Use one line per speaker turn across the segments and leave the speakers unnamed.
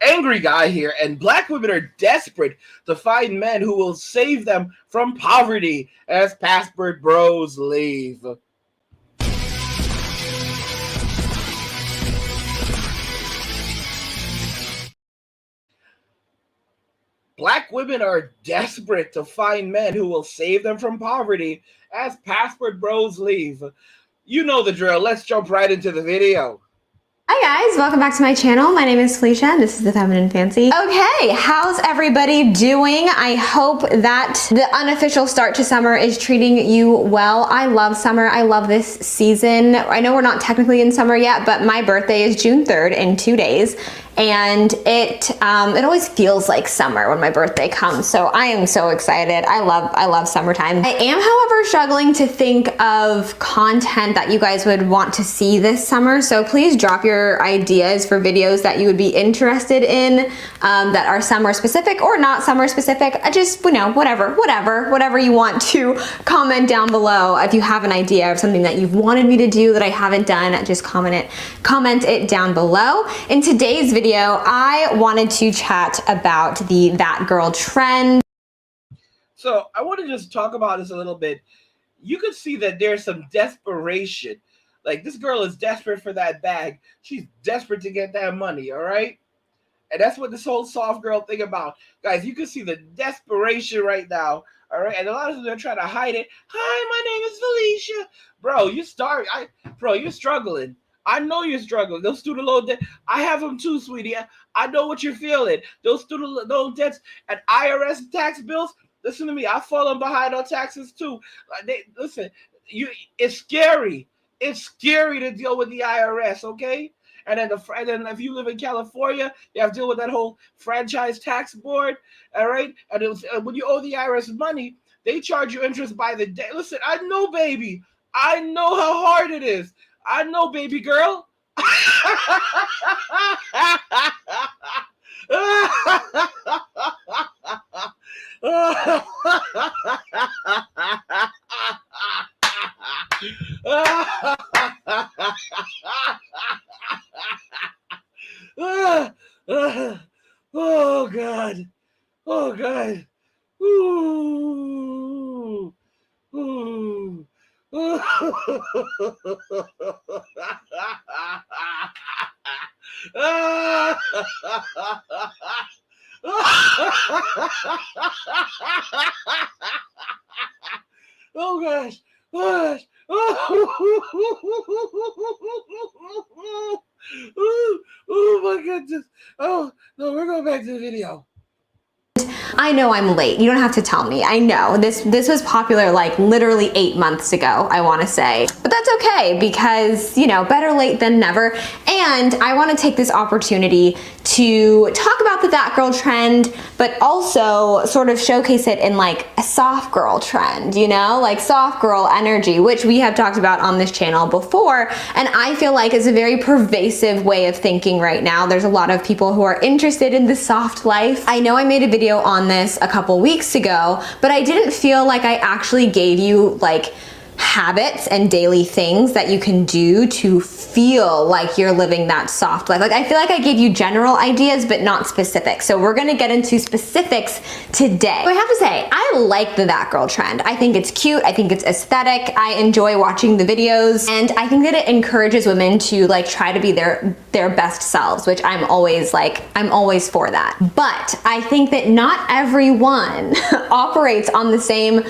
angry guy here, and black women are desperate to find men who will save them from poverty as passport bros leave. Black women are desperate to find men who will save them from poverty as passport bros leave. You know the drill. Let's jump right into the video.
Hi guys, welcome back to my channel. My name is Felicia and this is The Feminine Fancy. Okay, how's everybody doing? I hope that the unofficial start to summer is treating you well. I love summer. I love this season. I know we're not technically in summer yet, but my birthday is June 3rd in 2 days. And it always feels like summer when my birthday comes. So I am so excited. I love summertime. I am, however, struggling to think of content that you guys would want to see this summer. So please drop your ideas for videos that you would be interested in that are summer specific or not summer specific. I just, whatever you want to comment down below. If you have an idea of something that you've wanted me to do that I haven't done, just comment it down below. In today's video, I wanted to chat about the that girl trend.
So I want to just talk about this a little bit. You can see that there's some desperation. Like, this girl is desperate for that bag. She's desperate to get that money, all right? And that's what this whole soft girl thing about. Guys, you can see the desperation right now, all right? And a lot of them are trying to hide it. Hi, my name is Felicia. Bro, you're struggling. I know you're struggling. Those student loan debt, I have them too, sweetie. I know what you're feeling. Those student loan debts and IRS tax bills. Listen to me. I've fallen behind on taxes too. It's scary. It's scary to deal with the IRS, okay? And then if you live in California, you have to deal with that whole franchise tax board, all right? And when you owe the IRS money, they charge you interest by the day. Listen, I know, baby. I know how hard it is. I know, baby girl. Oh God. Oh God. Ooh. Ooh. Oh gosh. Oh gosh. Oh my goodness. Oh no, we're going back to the video.
I know I'm late. You don't have to tell me. I know this was popular like literally 8 months ago, I want to say. But that's okay because, you know, better late than never. And I want to take this opportunity to talk about the that girl trend, but also sort of showcase it in like a soft girl trend, you know, like soft girl energy, which we have talked about on this channel before. And I feel like is a very pervasive way of thinking right now. There's a lot of people who are interested in the soft life. I know I made a video on this a couple weeks ago, but I didn't feel like I actually gave you like habits and daily things that you can do to feel like you're living that soft life. Like, I feel like I gave you general ideas, but not specific. So we're gonna get into specifics today. So I have to say, I like the that girl trend. I think it's cute. I think it's aesthetic. I enjoy watching the videos. And I think that it encourages women to like try to be their best selves, which I'm always for that. But I think that not everyone operates on the same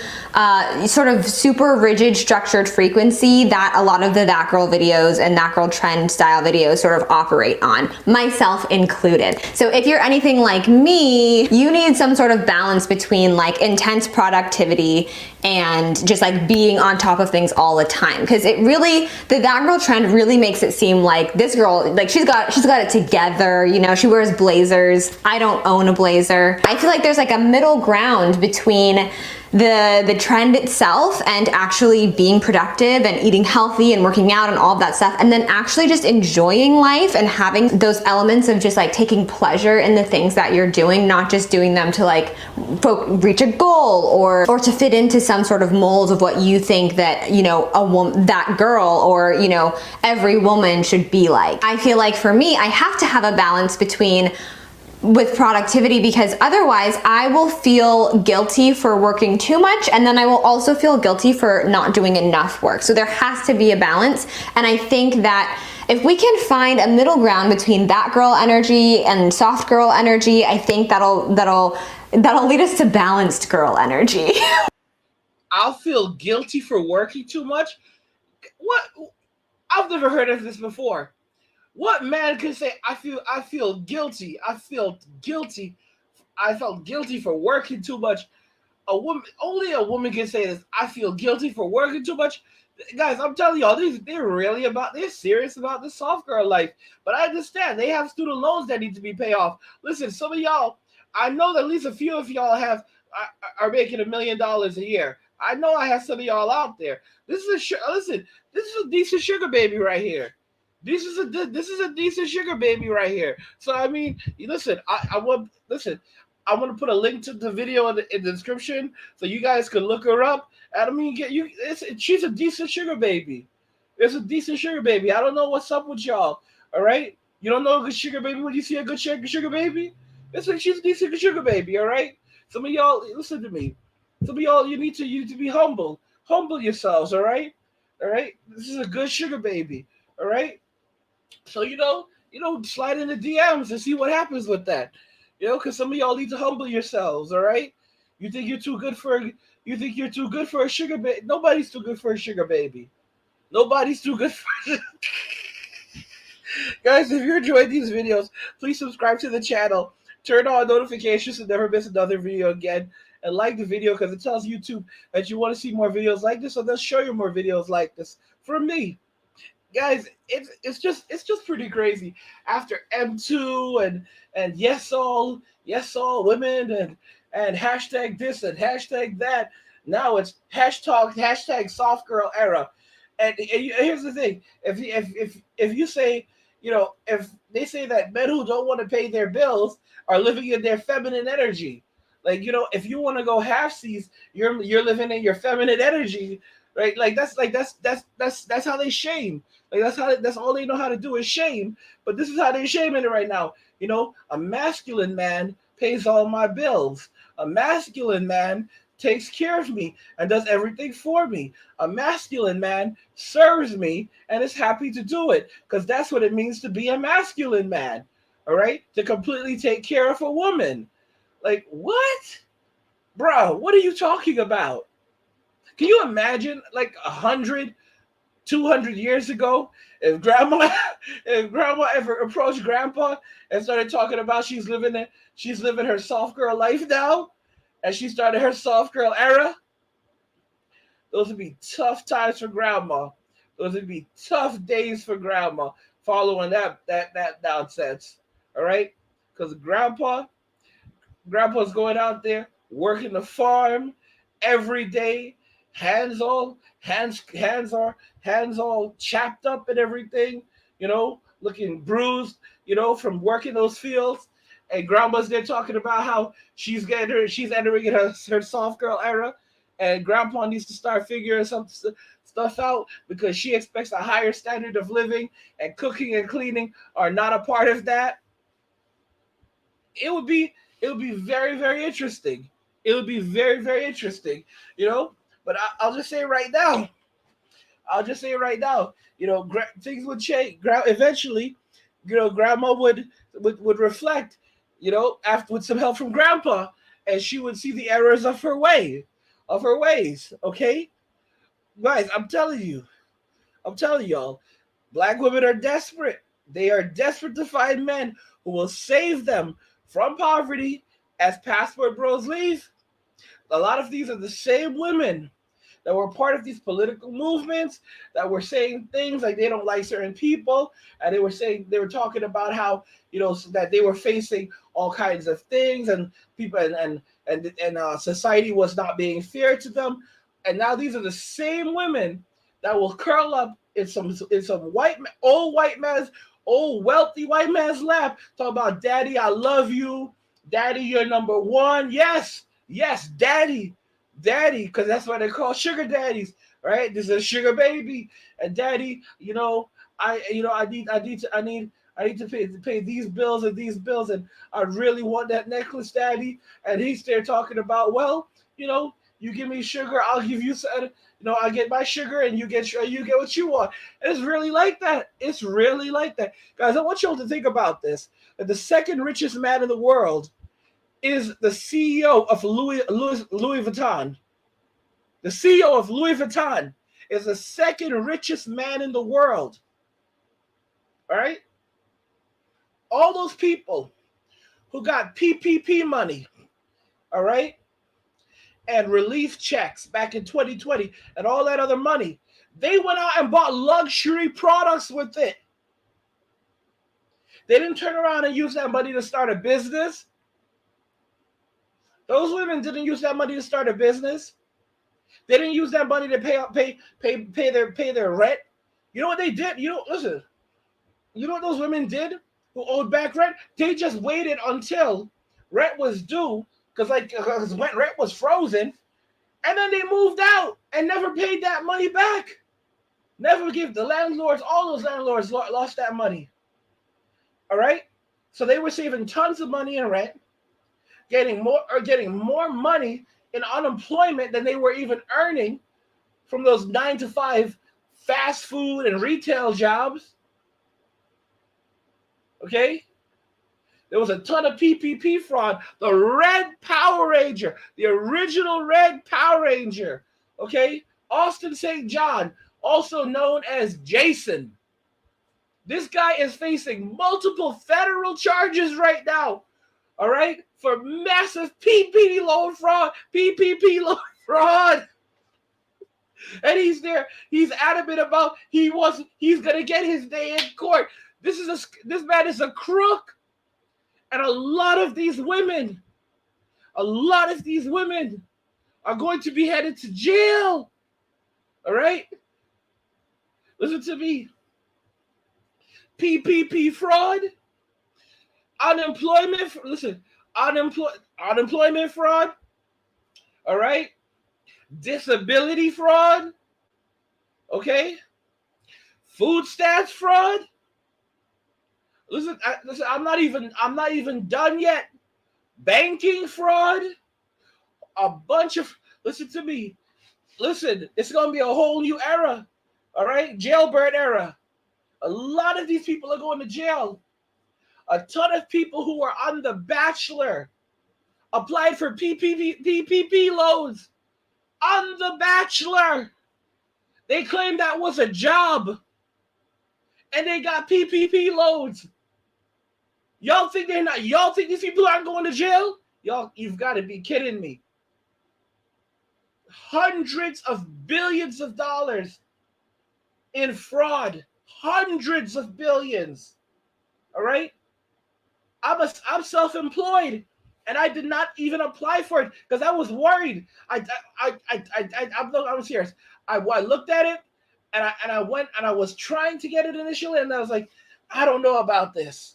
sort of super rigid structured frequency that a lot of the that girl videos and that girl trend style videos sort of operate on, myself included. So if you're anything like me, you need some sort of balance between like intense productivity and just like being on top of things all the time. Because it really, the that girl trend really makes it seem like this girl, like she's got it together, you know, she wears blazers. I don't own a blazer. I feel like there's like a middle ground between the trend itself and actually being productive and eating healthy and working out and all of that stuff, and then actually just enjoying life and having those elements of just like taking pleasure in the things that you're doing, not just doing them to like reach a goal or to fit into some sort of mold of what you think that, you know, a woman, that girl, or, you know, every woman should be like. I feel like for me, I have to have a balance between with productivity, because otherwise I will feel guilty for working too much, and then I will also feel guilty for not doing enough work. So there has to be a balance, and I think that if we can find a middle ground between that girl energy and soft girl energy, I think that'll lead us to balanced girl energy.
I'll feel guilty for working too much. What? I've never heard of this before. What man can say I feel guilty? I feel guilty. I felt guilty for working too much. A woman, only a woman can say this. I feel guilty for working too much. Guys, I'm telling y'all, they're serious about this soft girl life. But I understand they have student loans that need to be paid off. Listen, some of y'all, I know that at least a few of y'all are making $1 million a year. I know I have some of y'all out there. Listen. This is a decent sugar baby right here. This is a decent sugar baby right here. So I mean, listen, I want to put a link to the video in the description so you guys can look her up. And I mean, she's a decent sugar baby. It's a decent sugar baby. I don't know what's up with y'all. All right, you don't know a good sugar baby when you see a good sugar baby. It's like she's a decent sugar baby. All right. Some of y'all listen to me. Some of y'all you need to be humble. Humble yourselves. All right. All right. This is a good sugar baby. All right. So slide in the DMs and see what happens with that. Because some of y'all need to humble yourselves. All right. You think you're too good for you think you're too good for a sugar baby? Nobody's too good for a sugar baby. Nobody's too good for. Guys, if you're enjoying these videos, please subscribe to the channel. Turn on notifications to never miss another video again. And like the video because it tells YouTube that you want to see more videos like this, so they'll show you more videos like this from me. Guys, it's just pretty crazy. After M2 and yes all women and hashtag this and hashtag that, now it's hashtag soft girl era. And here's the thing: if you say, if they say that men who don't want to pay their bills are living in their feminine energy, like, if you want to go half seas, you're living in your feminine energy, right? Like that's how they shame. Like that's all they know how to do is shame. But this is how they're shaming it right now. A masculine man pays all my bills. A masculine man takes care of me and does everything for me. A masculine man serves me and is happy to do it because that's what it means to be a masculine man. All right, to completely take care of a woman. Like, what, bro? What are you talking about? Can you imagine, like, 100, 200 years ago, if grandma if grandma ever approached grandpa and started talking about she's living her soft girl life now, and she started her soft girl era? Those would be tough times for grandma. Those would be tough days for grandma following that nonsense. All right, because grandpa's going out there working the farm every day, hands all chapped up and everything, looking bruised, from working those fields. And grandma's there talking about how she's entering her soft girl era, and grandpa needs to start figuring some stuff out because she expects a higher standard of living, and cooking and cleaning are not a part of that. It would be very, very interesting. It would be very, very interesting, you know. But I'll just say right now, things would change. Eventually, grandma would reflect, after with some help from grandpa, and she would see the errors of her ways. Okay, guys, I'm telling y'all, black women are desperate. They are desperate to find men who will save them from poverty. As Passport Bros leave, a lot of these are the same women that were part of these political movements that were saying things like they don't like certain people, and they were talking about how, so that they were facing all kinds of things, and people and society was not being fair to them. And now these are the same women that will curl up in some old wealthy white man's lap, talk about, daddy, I love you, daddy, you're number one. Yes, daddy, because that's what they call sugar daddies, right? This is a sugar baby, and daddy, I I need to pay these bills and these bills, and I really want that necklace, daddy. And he's there talking about, well, you give me sugar, I'll give you some. I get my sugar, and you get what you want. And it's really like that. It's really like that, guys. I want you all to think about this: that the second richest man in the world is the CEO of Louis Vuitton. The CEO of Louis Vuitton is the second richest man in the world. All right? All those people who got PPP money, all right, and relief checks back in 2020 and all that other money, they went out and bought luxury products with it. They didn't turn around and use that money to start a business. Those women didn't use that money to start a business. They didn't use that money to pay their rent. You know what they did? Listen. You know what those women did who owed back rent? They just waited until rent was due, because rent was frozen, and then they moved out and never paid that money back. Never give the landlords. All those landlords lost that money. All right, so they were saving tons of money in rent, getting more money in unemployment than they were even earning from those 9 to 5 fast food and retail jobs. Okay? There was a ton of PPP fraud. The Red Power Ranger, the original Red Power Ranger, okay? Austin St. John, also known as Jason. This guy is facing multiple federal charges right now, all right, for massive PPP loan fraud. And he's there. He's adamant about he's going to get his day in court. This man is a crook. And a lot of these women are going to be headed to jail. All right? Listen to me. PPP fraud, unemployment fraud, all right? Disability fraud, okay? Food stamps fraud. Listen, I'm not even done yet. Banking fraud, listen to me. Listen, it's going to be a whole new era, all right? Jailbird era. A lot of these people are going to jail. A ton of people who are on The Bachelor applied for PPP loans on The Bachelor. They claimed that was a job, and they got PPP loans. Y'all think these people aren't going to jail? Y'all, you've got to be kidding me. Hundreds of billions of dollars in fraud. Hundreds of billions. All right? I'm self-employed, and I did not even apply for it because I was worried. I'm serious. I looked at it, and I went and I was trying to get it initially, and I was like, I don't know about this.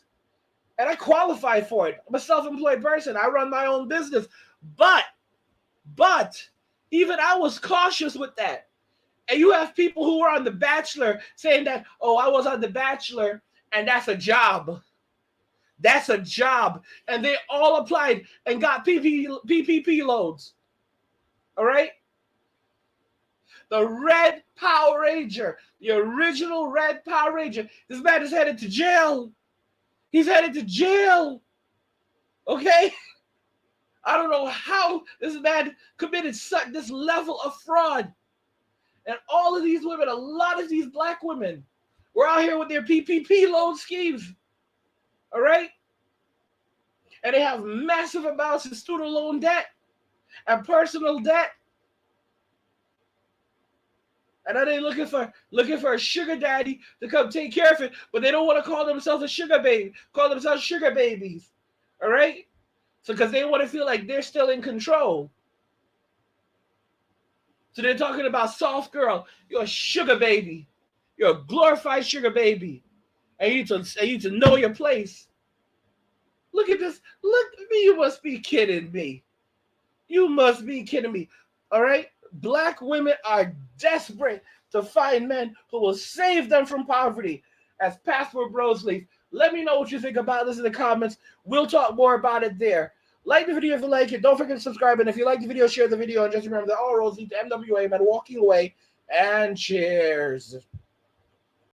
And I qualified for it. I'm a self-employed person. I run my own business. But even I was cautious with that. And you have people who are on The Bachelor saying that, oh, I was on The Bachelor, and that's a job. That's a job. And they all applied and got PPP loans. All right? The Red Power Ranger, the original Red Power Ranger. This man is headed to jail. He's headed to jail. Okay? I don't know how this man committed this level of fraud. And all of these women, a lot of these black women, were out here with their PPP loan schemes. All right? And they have massive amounts of student loan debt and personal debt. And then they're looking for a sugar daddy to come take care of it, but they don't want to call themselves a sugar baby, call themselves sugar babies. All right? So because they want to feel like they're still in control. So they're talking about soft girl. You're a sugar baby. You're a glorified sugar baby. And you need to know your place. Look at this. Look at me. You must be kidding me. You must be kidding me. All right? Black women are desperate to find men who will save them from poverty. As Pastor Brosley Let me know what you think about this in the comments. We'll talk more about it there. Like the video if you like it. Don't forget to subscribe. And if you like the video, share the video. And just remember that all roads lead to MWA, man, walking away. And cheers.